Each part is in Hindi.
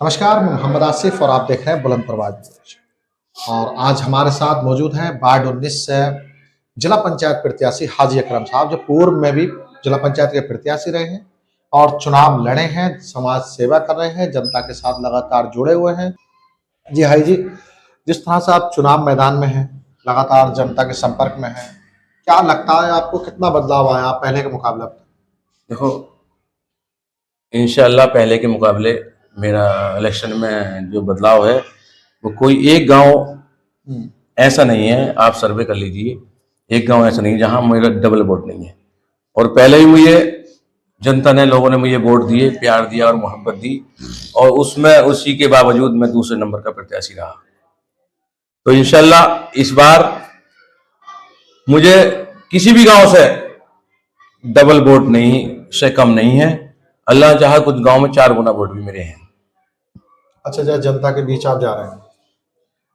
नमस्कार, मैं मोहम्मद आसिफ और आप देख रहे हैं बुलंद परवाज न्यूज़। और आज हमारे साथ मौजूद हैं वार्ड 19 से जिला पंचायत प्रत्याशी हाजी अकरम साहब, जो पूर्व में भी जिला पंचायत के प्रत्याशी रहे हैं और चुनाव लड़े हैं, समाज सेवा कर रहे हैं, जनता के साथ लगातार जुड़े हुए हैं। जी हाई जी, जिस तरह से आप चुनाव मैदान में हैं, लगातार जनता के संपर्क में हैं, क्या लगता है आपको कितना बदलाव आया पहले के मुकाबले अब? देखो, इंशाल्लाह पहले के मुकाबले मेरा इलेक्शन में जो बदलाव है वो कोई एक गांव ऐसा नहीं है। आप सर्वे कर लीजिए, एक गांव ऐसा नहीं जहां मेरा डबल वोट नहीं है। और पहले ही मुझे जनता ने, लोगों ने मुझे वोट दिए, प्यार दिया और मोहब्बत दी, और उसमें उसी के बावजूद मैं दूसरे नंबर का प्रत्याशी रहा। तो इंशाल्लाह इस बार मुझे किसी भी गांव से डबल वोट नहीं से कम नहीं है। अल्लाह चाहे कुछ गांव में 4 गुना वोट भी मेरे हैं। अच्छा, जब जनता के बीच आप जा रहे हैं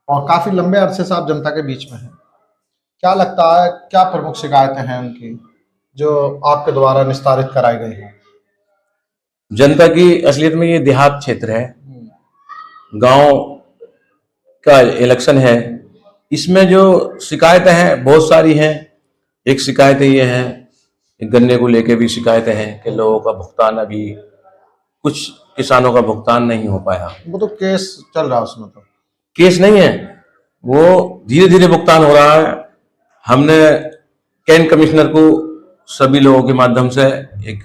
और काफी लंबे अरसे से आप जनता के बीच में हैं, क्या लगता है क्या प्रमुख शिकायतें हैं उनकी जो आपके द्वारा निस्तारित कराई गई हैं? जनता की असलियत में ये देहात क्षेत्र है, गांव का इलेक्शन है। इसमें जो शिकायतें हैं बहुत सारी हैं। एक शिकायतें ये हैं, गन्ने को लेके भी शिकायतें हैं कि लोगों का भुगतान, अभी कुछ किसानों का भुगतान नहीं हो पाया। वो तो केस चल रहा है उसमें तो। केस नहीं है, वो धीरे धीरे भुगतान हो रहा है। हमने कैन कमिश्नर को सभी लोगों के माध्यम से एक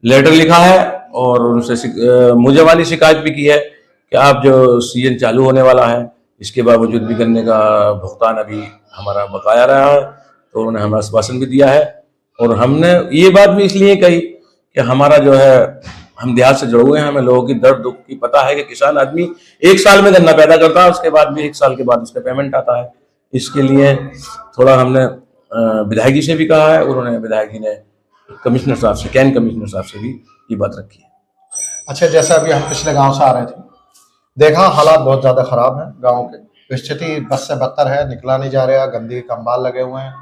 लेटर लिखा है और उनसे मुझे वाली शिकायत भी की है कि आप जो सीजन चालू होने वाला है, इसके बावजूद भी गन्ने का भुगतान अभी हमारा बकाया रहा है। तो उन्होंने हमें आश्वासन भी दिया है, और हमने ये बात भी इसलिए कही कि हमारा जो है, हम देहात से जुड़े हुए हैं, हमें लोगों की दर्द दुख की पता है कि किसान आदमी 1 साल में गन्ना पैदा करता है, उसके बाद भी 1 साल के बाद उसका पेमेंट आता है। इसके लिए थोड़ा हमने विधायक जी से भी कहा है, उन्होंने, विधायक जी ने कमिश्नर साहब से, कैन कमिश्नर साहब से भी ये बात रखी है। अच्छा, जैसे अभी हम पिछले गांव से आ रहे थे, देखा हालात बहुत ज्यादा खराब है गांव के, स्थिति बद से बदतर है, निकला नहीं जा रहा, गंदगी के अंबाल लगे हुए हैं।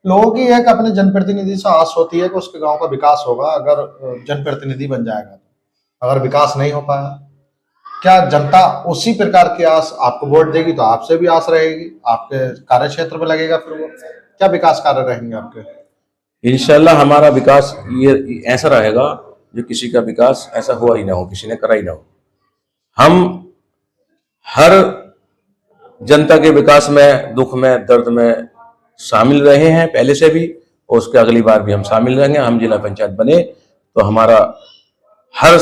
लोगों की एक अपने जनप्रतिनिधि से आस होती है कि उसके गांव का विकास होगा अगर जनप्रतिनिधि बन जाएगा। अगर विकास नहीं हो पाया, क्या जनता उसी प्रकार की आस आपको वोट देगी तो आपसे भी आस रहेगी, आपके कार्य क्षेत्र में लगेगा, फिर वो क्या विकास कार्य रहेंगे आपके? इंशाल्लाह हमारा विकास ये ऐसा रहेगा जो किसी का विकास ऐसा हुआ ही ना हो, किसी ने करा ही ना हो। हम हर जनता के विकास में, दुख में, दर्द में शामिल रहे हैं पहले से भी, और उसके अगली बार भी हम शामिल रहेंगे। हम जिला पंचायत बने तो हमारा हर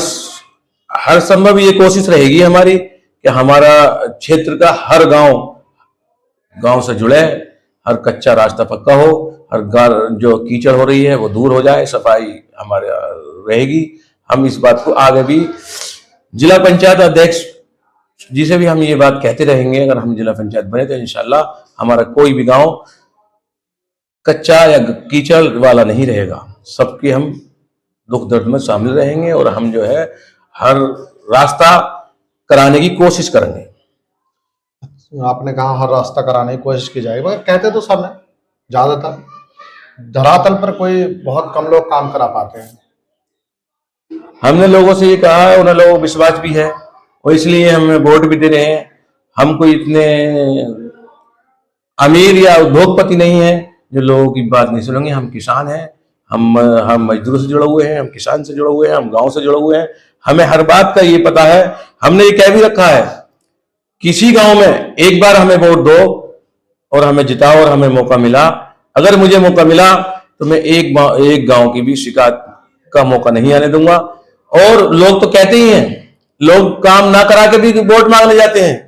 हर संभव ये कोशिश रहेगी हमारी कि हमारा क्षेत्र का हर गांव से जुड़े, हर कच्चा रास्ता पक्का हो, हर घर जो कीचड़ हो रही है वो दूर हो जाए, सफाई हमारे रहेगी। हम इस बात को आगे भी जिला पंचायत अध्यक्ष जी से भी हम ये बात कहते रहेंगे। अगर हम जिला पंचायत बने तो इंशाल्लाह हमारा कोई भी गांव कच्चा या कीचड़ वाला नहीं रहेगा। सबके हम दुख दर्द में शामिल रहेंगे और हम जो है हर रास्ता कराने की कोशिश करेंगे। आपने कहा हर रास्ता कराने की कोशिश की जाएगी, मगर कहते तो सब है, ज्यादातर धरातल पर कोई बहुत कम लोग काम करा पाते हैं। हमने लोगों से ये कहा है, उन्हें लोगों को विश्वास भी है और इसलिए हमें वोट भी दे रहे हैं। हम कोई इतने अमीर या उद्योगपति नहीं है जो लोगों की बात नहीं सुनेंगे। हम किसान हैं, हम मजदूरों से जुड़े हुए हैं, हम किसान से जुड़े हुए हैं, हम गांव से जुड़े हुए हैं। हमें हर बात का ये पता है। हमने ये कह भी रखा है, किसी गांव में एक बार हमें वोट दो और हमें जिताओ और हमें मौका मिला, अगर मुझे मौका मिला तो मैं एक गांव की भी शिकायत का मौका नहीं आने दूंगा। और लोग तो कहते ही हैं, लोग काम ना करा के भी वोट मांगने जाते हैं।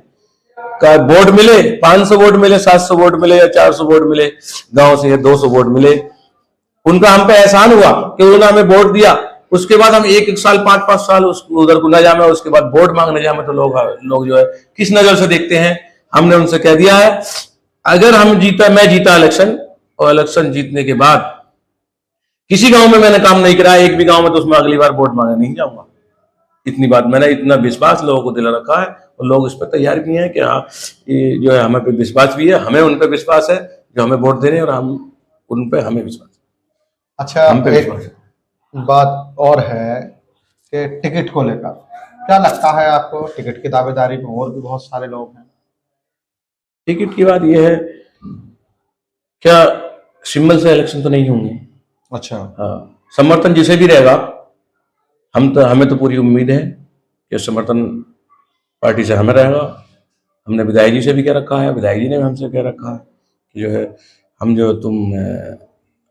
का वोट मिले, 500 वोट मिले, 700 वोट मिले या 400 वोट मिले, गांव से 200 वोट मिले, उनका हम पे एहसान हुआ कि उन्होंने हमें वोट दिया। उसके बाद हम एक साल, 5-5 साल उधर को न जाए, उसके बाद वोट मांगने जाए तो लोग जो है किस नजर से देखते हैं। हमने उनसे कह दिया है, अगर मैं जीता इलेक्शन, और इलेक्शन जीतने के बाद किसी गांव में मैंने काम नहीं कराया, एक भी गांव में, तो उसमें अगली बार वोट मांगने नहीं जाऊंगा। इतनी बात मैंने, इतना विश्वास लोगों को दिला रखा है और लोग इस पर तैयार भी हैं कि हाँ, ये जो है हमें पे विश्वास भी है, हमें उन पे विश्वास है जो हमें वोट दे रहे हैं, और हम उन पे, हमें विश्वास है, अच्छा, हम पे एक विश्वास है। बात और है कि टिकट को लेकर क्या लगता है आपको, टिकट की दावेदारी में और भी बहुत सारे लोग हैं? टिकट की बात यह है, क्या सिंबल से इलेक्शन तो नहीं होंगे। अच्छा। हाँ, समर्थन जिसे भी रहेगा, हमें तो पूरी उम्मीद है कि समर्थन पार्टी से हमें रहेगा। हमने विधायक जी से भी कह रखा है, विधायक जी ने भी हमसे कह रखा है कि जो है हम जो तुम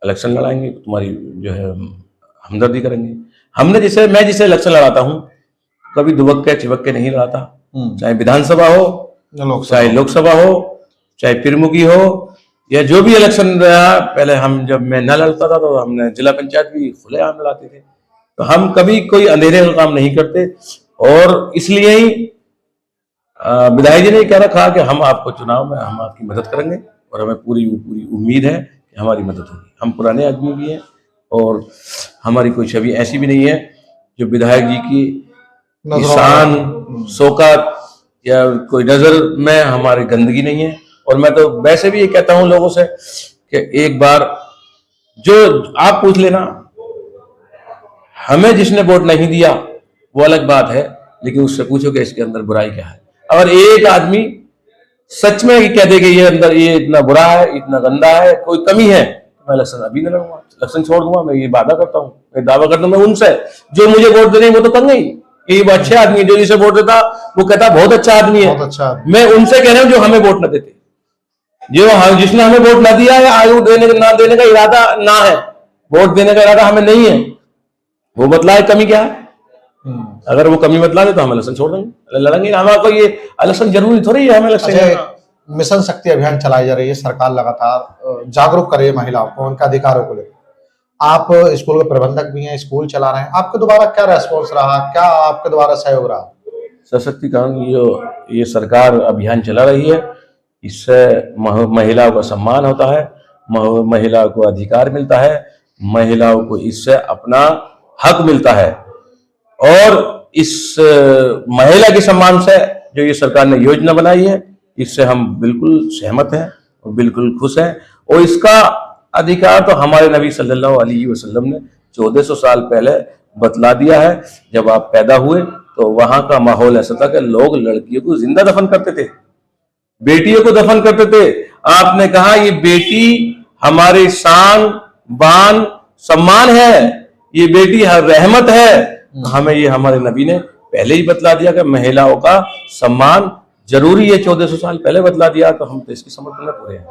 इलेक्शन लड़ाएंगे तुम्हारी जो है हमदर्दी करेंगे। मैं जिसे इलेक्शन लड़ाता हूँ कभी दुबक के चिपक के नहीं लड़ाता, चाहे विधानसभा हो, चाहे लोकसभा हो, चाहे पिरमुखी हो, या जो भी इलेक्शन रहा। पहले जब मैं न लड़ता था तो हमने जिला पंचायत भी खुलेआम लड़ाते थे। तो हम कभी कोई अंधेरे का काम नहीं करते, और इसलिए ही विधायक जी ने कह रखा कि हम आपको चुनाव में हम आपकी मदद करेंगे, और हमें पूरी पूरी उम्मीद है कि हमारी मदद होगी। हम पुराने आदमी भी हैं और हमारी कोई छवि ऐसी भी नहीं है जो विधायक जी की शान शौकत या कोई नजर में हमारी गंदगी नहीं है। और मैं तो वैसे भी ये कहता हूं लोगों से कि एक बार जो आप पूछ लेना, हमें जिसने वोट नहीं दिया वो अलग बात है, लेकिन उससे पूछो कि इसके अंदर बुराई क्या है। अगर एक आदमी सच में कह दे कि ये अंदर ये इतना बुरा है, इतना गंदा है, कोई कमी है, तो मैं इलेक्शन अभी नहीं लड़ूंगा, इलेक्शन छोड़ दूंगा। मैं ये वादा करता हूँ, मैं दावा करता हूँ, मैं उनसे जो मुझे वोट दे रहे हैं वो तो कर गई, ये अच्छे आदमी जो जिसे वोट देता वो कहता बहुत अच्छा आदमी है। मैं उनसे कह रहा हूँ जो हमें वोट न देते, जो जिसने हमें वोट ना दिया है, आयु देने ना देने का इरादा ना है, वोट देने का इरादा हमें नहीं है, वो बतलाए कमी क्या है। अगर वो कमी बतला दे तो हम इलेक्शन छोड़ देंगे, लड़ेंगे। हमारा ये इलेक्शन जरूरी थोड़ी है हमें इलेक्शन। मिशन शक्ति अभियान चलाई जा रही है, सरकार लगातार जागरूक कर रही है महिलाओं को उनके अधिकारों को लेकर। आप स्कूल के प्रबंधक भी हैं, स्कूल चला रहे हैं, आपके द्वारा क्या रेस्पॉन्स रहा, क्या आपके द्वारा सहयोग रहा? सशक्तिकरण ये सरकार अभियान चला रही है, इससे महिलाओं का सम्मान होता है, महिलाओं को अधिकार मिलता है, महिलाओं को इससे अपना हक मिलता है। और इस महिला के सम्मान से जो ये सरकार ने योजना बनाई है, इससे हम बिल्कुल सहमत हैं और बिल्कुल खुश हैं। और इसका अधिकार तो हमारे नबी सल्लल्लाहु अलैहि वसल्लम ने 1400 साल पहले बतला दिया है। जब आप पैदा हुए तो वहां का माहौल ऐसा था कि लोग लड़कियों को जिंदा दफन करते थे, बेटियों को दफन करते थे। आपने कहा ये बेटी हमारी शान बान सम्मान है, ये बेटी रहमत है। हमें ये हमारे नबी ने पहले ही बतला दिया कि महिलाओं का सम्मान जरूरी है, 1400 साल पहले बतला दिया, तो हम तो इसकी समर्थन में पूरे हैं।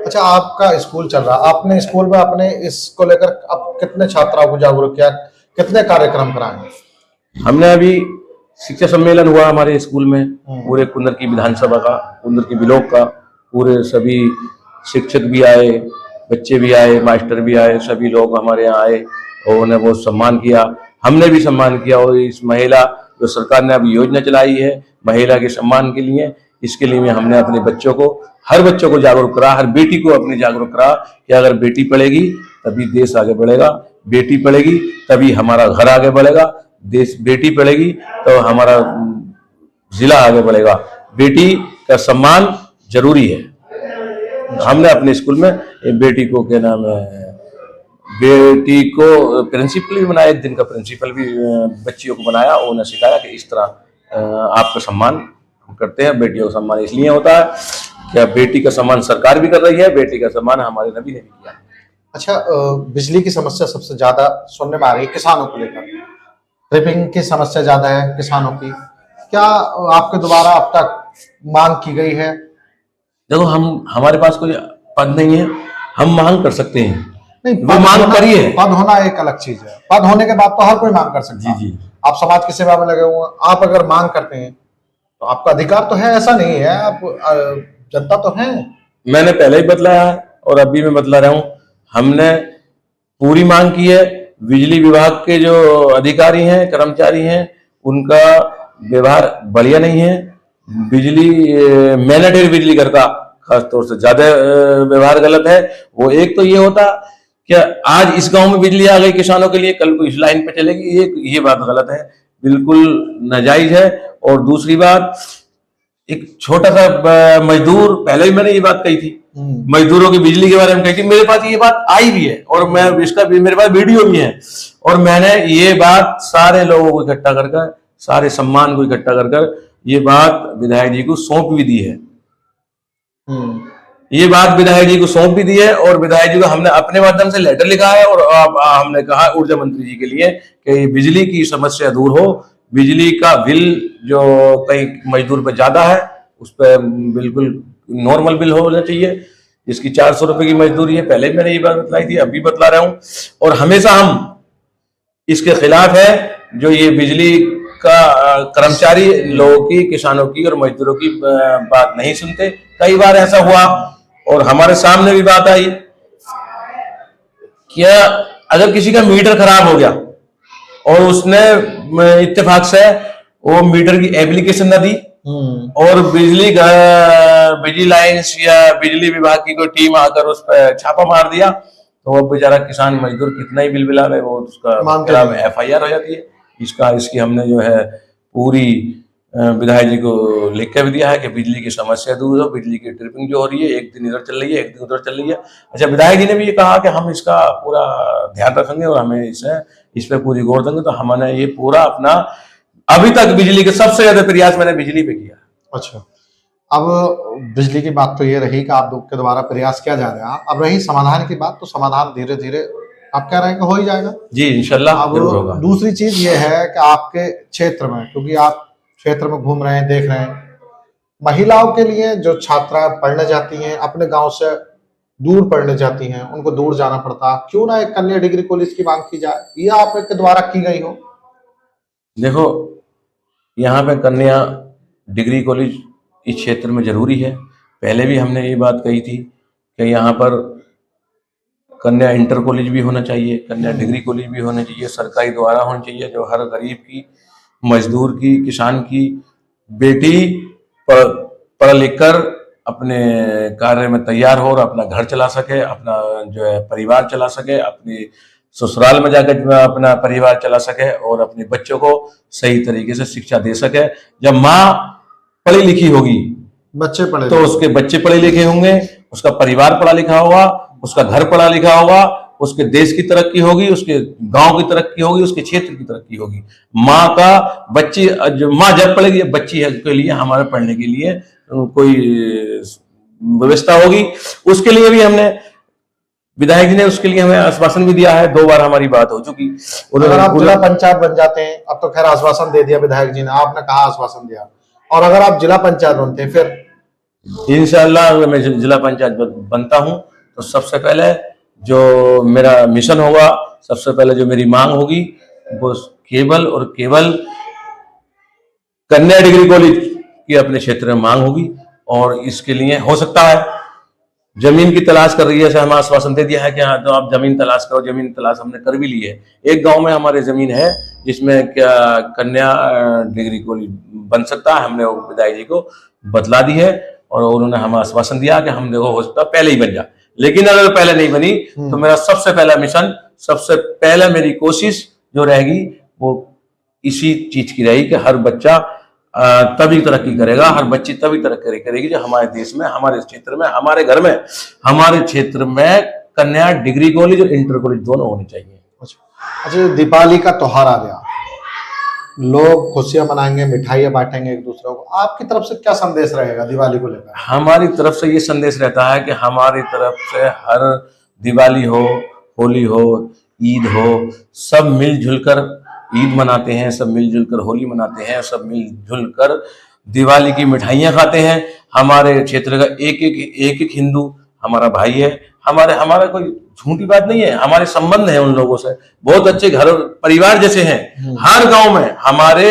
अच्छा, आपका स्कूल चल रहा, आपने स्कूल में अपने इसको लेकर अब कितने छात्राओं को जागरूक किया, कितने कार्यक्रम कराए? हमने अभी शिक्षा सम्मेलन हुआ हमारे स्कूल में, पूरे कुंदर की विधानसभा का, कुंदर की ब्लॉक का, पूरे सभी शिक्षक भी आए, बच्चे भी आए, मास्टर भी आए, सभी लोग हमारे यहाँ आए और उन्हें बहुत सम्मान किया, हमने भी सम्मान किया। और इस महिला जो सरकार ने अभी योजना चलाई है महिला के सम्मान के लिए, इसके लिए हमने अपने बच्चों को, हर बच्चों को जागरूक करा, हर बेटी को अपनी जागरूक करा कि अगर बेटी पढ़ेगी तभी देश आगे बढ़ेगा, बेटी पढ़ेगी तभी हमारा घर आगे बढ़ेगा, बेटी पढ़ेगी तो हमारा जिला आगे बढ़ेगा, बेटी का सम्मान जरूरी है। हमने अपने स्कूल में बेटी को क्या नाम है, बेटी को प्रिंसिपल भी बनाया, एक दिन का प्रिंसिपल भी बच्चियों को बनाया और उन्हें सिखाया कि इस तरह आपका सम्मान हम करते हैं। बेटियों का सम्मान इसलिए होता है क्या बेटी का सम्मान सरकार भी कर रही है, बेटी का सम्मान हमारे नबी ने भी किया। अच्छा, बिजली की समस्या सबसे ज्यादा सुनने में आ रही है किसानों को लेकर, ट्रिपिंग की समस्या ज्यादा है किसानों की, क्या आपके द्वारा अब तक मांग की गई है? देखो, हमारे पास कोई पद नहीं है, हम मांग कर सकते हैं। नहीं, वो मांग करिए। पद होना एक अलग चीज है, पद होने के बाद तो हर कोई मांग कर सकता है। जी। आप समाज की सेवा में लगे हुए हैं, आप अगर मांग करते हैं तो आपका अधिकार तो है, ऐसा नहीं है, आप जनता तो है। मैंने पहले ही बतलाया है और अभी मैं बतला रहा हूं, हमने पूरी मांग की है। बिजली विभाग के जो अधिकारी हैं, कर्मचारी हैं, उनका व्यवहार बढ़िया नहीं है। बिजली मैनेजर बिजली घर का खासतौर से ज्यादा व्यवहार गलत है। वो एक तो ये होता क्या आज इस गांव में बिजली आ गई किसानों के लिए, कल को इस लाइन पे चलेगी, ये बात गलत है, बिल्कुल नाजायज है। और दूसरी बात, एक छोटा सा मजदूर, पहले भी मैंने ये बात कही थी, मजदूरों की बिजली के बारे में कही थी, मेरे पास ये बात आई भी है और मैं इसका भी मेरे पास वीडियो भी है, और मैंने ये बात सारे लोगों को इकट्ठा करके सारे सम्मान को इकट्ठा कर कर ये बात विधायक जी को सौंप भी दी है। ये बात विधायक जी को सौंप भी दी है और विधायक जी को हमने अपने माध्यम से लेटर लिखा है और हमने कहा ऊर्जा मंत्री जी के लिए कि बिजली की समस्या दूर हो, बिजली का बिल जो कई मजदूर पे ज्यादा है उस पर बिल्कुल नॉर्मल बिल होना चाहिए। जिसकी 400 रुपए की मजदूरी है, पहले मैंने ये बात बतलाई थी, अभी बतला रहा हूं। और हमेशा हम इसके खिलाफ है जो ये बिजली का कर्मचारी लोगों की, किसानों की और मजदूरों की बात नहीं सुनते। कई बार ऐसा हुआ और हमारे सामने भी बात आई कि अगर किसी का मीटर खराब हो गया और उसने इत्तेफाक से वो मीटर की एप्लीकेशन न दी और बिजली लाइंस या बिजली विभाग की कोई टीम आकर उस पर छापा मार दिया, तो वो बेचारा किसान मजदूर कितना ही बिल बिलावे वो उसका खिलाफ FIR हो जाती है। इसकी हमने जो है पूरी विधायक जी को लिख के भी दिया है कि बिजली की समस्या दूर हो, बिजली की ट्रिपिंग जो हो रही है, एक दिन इधर चल रही है, एक दिन उधर चल रही है। अच्छा, विधायक जी ने भी ये कहा कि हम इसका पूरा ध्यान रखेंगे और हमें इस पे पूरी गौर देंगे। तो हमने ये पूरा अपना अभी तक बिजली के सबसे ज्यादा प्रयास मैंने बिजली पे किया। अच्छा, अब बिजली की बात तो ये रही कि आप लोग के द्वारा प्रयास किया जा रहा है। अब रही समाधान की बात, तो समाधान धीरे धीरे आप कह रहे हैं कि हो ही जाएगा। जी इंशाल्लाह जरूर होगा। दूसरी चीज ये है कि आपके क्षेत्र में, क्योंकि आप क्षेत्र में घूम रहे हैं, देख रहे हैं, महिलाओं के लिए जो छात्रा पढ़ने जाती हैं, अपने गांव से दूर पढ़ने जाती हैं, उनको दूर जाना पड़ता, क्यों ना एक कन्या डिग्री कॉलेज की मांग की जाए, या आपके द्वारा की गई हो? देखो, यहाँ पे कन्या डिग्री कॉलेज इस क्षेत्र में जरूरी है। पहले भी हमने ये बात कही थी कि यहाँ पर कन्या इंटर कॉलेज भी होना चाहिए, कन्या डिग्री कॉलेज भी होना चाहिए, सरकारी द्वारा होना चाहिए, जो हर गरीब की, मजदूर की, किसान की बेटी पढ़ लिख कर अपने कार्य में तैयार हो और अपना घर चला सके, अपना जो है परिवार चला सके, अपनी ससुराल में जाकर अपना परिवार चला सके और अपने बच्चों को सही तरीके से शिक्षा दे सके। जब माँ पढ़ी लिखी होगी, बच्चे पढ़े तो उसके बच्चे पढ़े लिखे होंगे, उसका परिवार पढ़ा लिखा होगा, उसका घर पढ़ा लिखा होगा, उसके देश की तरक्की होगी, उसके गांव की तरक्की होगी, उसके क्षेत्र की तरक्की होगी। माँ का बच्ची, माँ जब पढ़ेगी, बच्ची के लिए हमारे पढ़ने के लिए कोई व्यवस्था होगी। उसके लिए भी हमने, विधायक जी ने उसके लिए हमें आश्वासन भी दिया है, 2 बार हमारी बात हो चुकी। अगर आप जिला पंचायत बन जाते हैं, अब तो खैर आश्वासन दे दिया विधायक जी ने, आपने कहा आश्वासन दिया, और अगर आप जिला पंचायत बनते हैं फिर इंशाल्लाह अगर मैं जिला पंचायत बनता हूं तो सबसे पहले जो मेरा मिशन होगा, सबसे पहले जो मेरी मांग होगी, वो केवल और केवल कन्या डिग्री कॉलेज की अपने क्षेत्र में मांग होगी। और इसके लिए हो सकता है जमीन की तलाश कर रही है, जैसे हमें आश्वासन दे दिया है कि हाँ तो आप जमीन तलाश करो, जमीन तलाश हमने कर भी ली है। एक गांव में हमारे जमीन है जिसमें क्या कन्या डिग्री कॉलेज बन सकता है, हमने विधायक जी को बतला दी है और उन्होंने हमें आश्वासन दिया कि हम देखो हो सकता है पहले ही बन जाए। लेकिन अगर पहले नहीं बनी तो मेरा सबसे पहला मिशन, सबसे पहला मेरी कोशिश जो रहेगी वो इसी चीज की रहेगी कि हर बच्चा तभी तरक्की करेगा, हर बच्ची तभी तरक्की करेगी जो हमारे देश में, हमारे क्षेत्र में, हमारे घर में, हमारे क्षेत्र में कन्या डिग्री कॉलेज और इंटर कॉलेज दोनों होने चाहिए। अच्छा, दीपावली का त्योहार आ गया, लोग खुशियां मनाएंगे, मिठाइयां बांटेंगे एक दूसरे को, आपकी तरफ से क्या संदेश रहेगा दिवाली को लेकर? हमारी तरफ से ये संदेश रहता है कि हमारी तरफ से हर दिवाली हो, होली हो, ईद हो, सब मिलजुल कर ईद मनाते हैं, सब मिलजुल कर होली मनाते हैं, सब मिलजुल कर दिवाली की मिठाइयाँ खाते हैं। हमारे क्षेत्र का एक एक हिंदू हमारा भाई है, हमारा कोई झूठी बात नहीं है, हमारे संबंध है उन लोगों से, बहुत अच्छे घर परिवार जैसे हैं। हर गांव में हमारे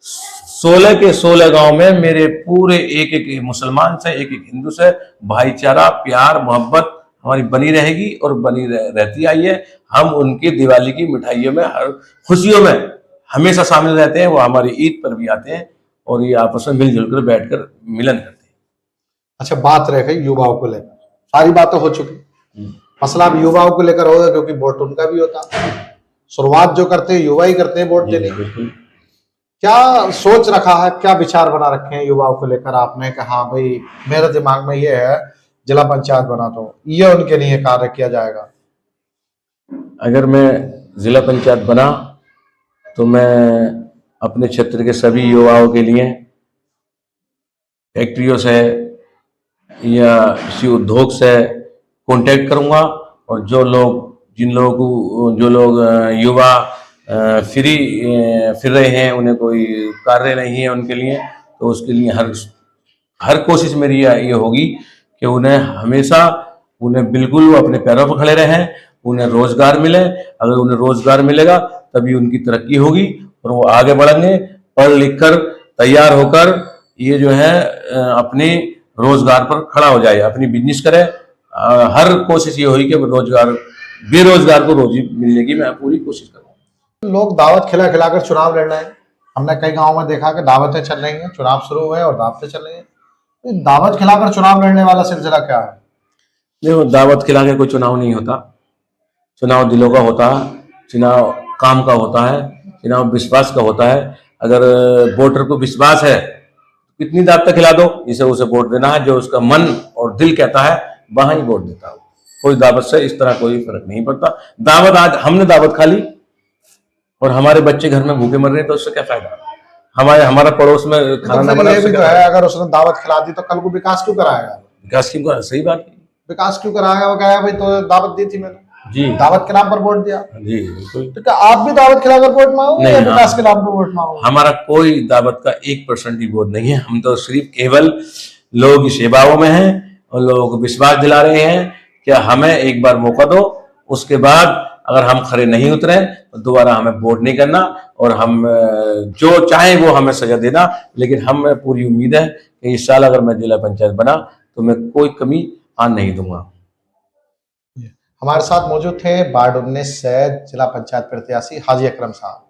16 के 16 गांव में मेरे पूरे एक एक मुसलमान से, एक एक हिंदू से भाईचारा, प्यार, मोहब्बत हमारी बनी रहेगी और बनी रहती आई है। हम उनकी दिवाली की मिठाइयों में, हर खुशियों में हमेशा शामिल रहते हैं। वो हमारी ईद पर भी आते हैं और ये आपस में मिलजुल कर बैठकर मिलन करते हैं। अच्छा, बात रह गई युवाओं को लेकर, सारी बातें हो चुकी, मसला अब युवाओं को लेकर होगा, क्योंकि वोट उनका भी होता है, शुरुआत जो करते हैं युवा ही करते हैं वोट देने की। क्या सोच रखा है, क्या विचार बना रखे हैं युवाओं को लेकर आपने कि हाँ भाई मेरे दिमाग में ये है, जिला पंचायत बना तो ये उनके लिए कार्य किया जाएगा? अगर मैं जिला पंचायत बना तो मैं अपने क्षेत्र के सभी युवाओं के लिए फैक्ट्रियों से या किसी उद्योग से कांटेक्ट करूंगा, और जो लोग युवा फिर रहे हैं, उन्हें कोई कार्य नहीं है उनके लिए, तो उसके लिए हर कोशिश मेरी ये होगी कि उन्हें बिल्कुल वो अपने पैरों पर खड़े रहें, उन्हें रोजगार मिले। अगर उन्हें रोजगार मिलेगा तभी उनकी तरक्की होगी और वो आगे बढ़ेंगे, पढ़ लिख कर तैयार होकर ये जो है अपने रोजगार पर खड़ा हो जाए, अपनी बिजनेस करे। हर कोशिश ये हुई कि बेरोजगार को रोजी मिलने की मैं पूरी कोशिश करूँ। लोग दावत खिला खिलाकर चुनाव लड़ रहे हैं। हमने कई गांवों में देखा कि दावतें चल रही हैं, चुनाव शुरू हुए और दावतें चल रही हैं। तो दावत खिलाकर चुनाव लड़ने वाला सिलसिला क्या है? देखो, दावत खिला के कोई चुनाव नहीं होता। चुनाव दिलों का होता है, चुनाव काम का होता है, चुनाव विश्वास का होता है। अगर वोटर को विश्वास है, कितनी दावत खिला दो, इसे उसे वोट देना है। जो उसका मन और दिल कहता है वहां ही वोट देता है। कोई दावत से इस तरह कोई फर्क नहीं पड़ता। दावत, आज हमने दावत खा ली और हमारे बच्चे घर में भूखे मर रहे हैं, तो उससे क्या फायदा? हमारा पड़ोस में खाना तो ना फिर बना, ये उससे भी तो क्या है, फायदा? अगर उसने दावत खिला दी तो कल को विकास क्यों कराएगा? विकास की सही बात है। विकास क्यों कराएगा? वो कहेगा भाई तो दावत दी थी मैंने, जी दावत के नाम पर वोट दिया। जी, बिल्कुल तो क्या आप भी दावत खिलाकर वोट मांगोगे या नहीं। विकास के नाम पर वोट मांगोगे? हमारा कोई दावत का 1% भी बोध नहीं है। हम तो सिर्फ केवल लोगों की सेवाओं में हैं और लोगों को विश्वास दिला रहे हैं कि हमें एक बार मौका दो, उसके बाद अगर हम खरे नहीं उतरे तो दोबारा हमें वोट नहीं करना, और हम जो चाहें वो हमें सजा देना। लेकिन हमें पूरी उम्मीद है कि इस साल अगर मैं जिला पंचायत बना तो मैं कोई कमी आने नहीं दूंगा। हमारे साथ मौजूद थे वार्ड 19 से जिला पंचायत प्रत्याशी हाजी अकरम साहब।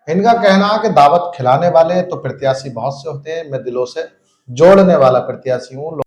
इनका कहना है कि दावत खिलाने वाले तो प्रत्याशी बहुत से होते हैं, मैं दिलों से जोड़ने वाला प्रत्याशी हूँ।